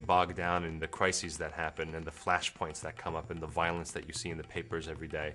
bogged down in the crises that happen and the flashpoints that come up and the violence that you see in the papers every day,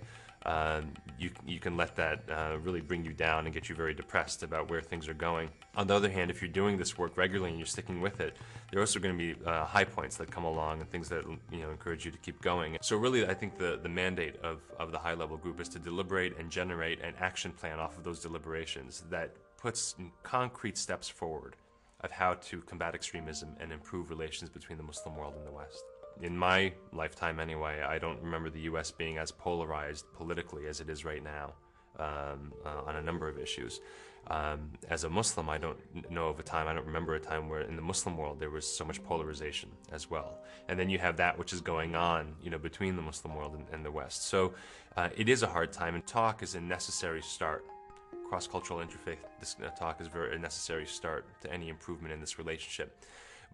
you can let that really bring you down and get you very depressed about where things are going. On the other hand, if you're doing this work regularly and you're sticking with it, there are also going to be high points that come along and things that encourage you to keep going. So really, I think the mandate of the high-level group is to deliberate and generate an action plan off of those deliberations that puts concrete steps forward of how to combat extremism and improve relations between the Muslim world and the West. In my lifetime anyway, I don't remember the U.S. being as polarized politically as it is right now on a number of issues. As a Muslim, I don't remember a time where in the Muslim world there was so much polarization as well. And then you have that which is going on, between the Muslim world and the West. So it is a hard time, and talk is a necessary start. Cross-cultural interfaith talk is a necessary start to any improvement in this relationship.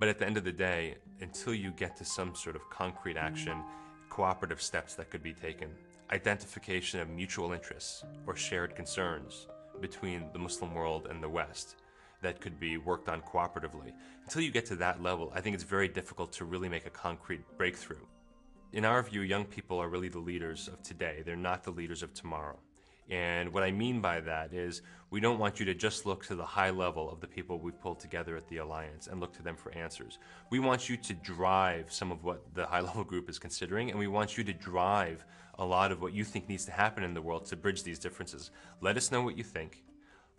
But at the end of the day, until you get to some sort of concrete action, cooperative steps that could be taken, identification of mutual interests or shared concerns between the Muslim world and the West that could be worked on cooperatively, until you get to that level, I think it's very difficult to really make a concrete breakthrough. In our view, young people are really the leaders of today. They're not the leaders of tomorrow. And what I mean by that is we don't want you to just look to the high level of the people we've pulled together at the Alliance and look to them for answers. We want you to drive some of what the high-level group is considering, and we want you to drive a lot of what you think needs to happen in the world to bridge these differences. Let us know what you think.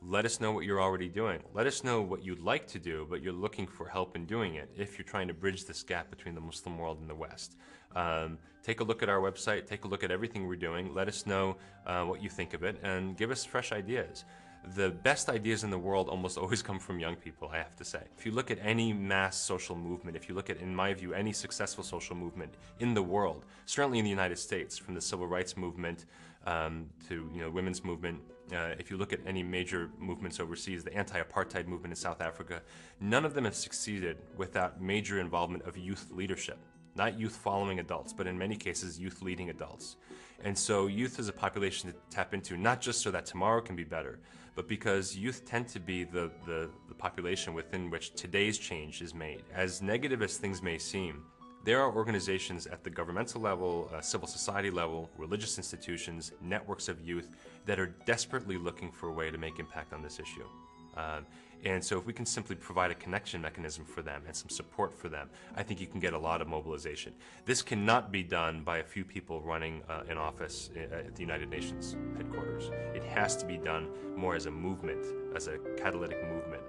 Let us know what you're already doing. Let us know what you'd like to do, but you're looking for help in doing it if you're trying to bridge this gap between the Muslim world and the West. Take a look at our website, take a look at everything we're doing, let us know what you think of it, and give us fresh ideas. The best ideas in the world almost always come from young people, I have to say. If you look at any mass social movement, if you look at, in my view, any successful social movement in the world, certainly in the United States, from the civil rights movement to women's movement, if you look at any major movements overseas, the anti-apartheid movement in South Africa, none of them have succeeded without major involvement of youth leadership. Not youth following adults, but in many cases, youth leading adults. And so youth is a population to tap into, not just so that tomorrow can be better, but because youth tend to be the population within which today's change is made. As negative as things may seem, there are organizations at the governmental level, civil society level, religious institutions, networks of youth that are desperately looking for a way to make impact on this issue. And so if we can simply provide a connection mechanism for them and some support for them, I think you can get a lot of mobilization. This cannot be done by a few people running an office at the United Nations headquarters. It has to be done more as a movement, as a catalytic movement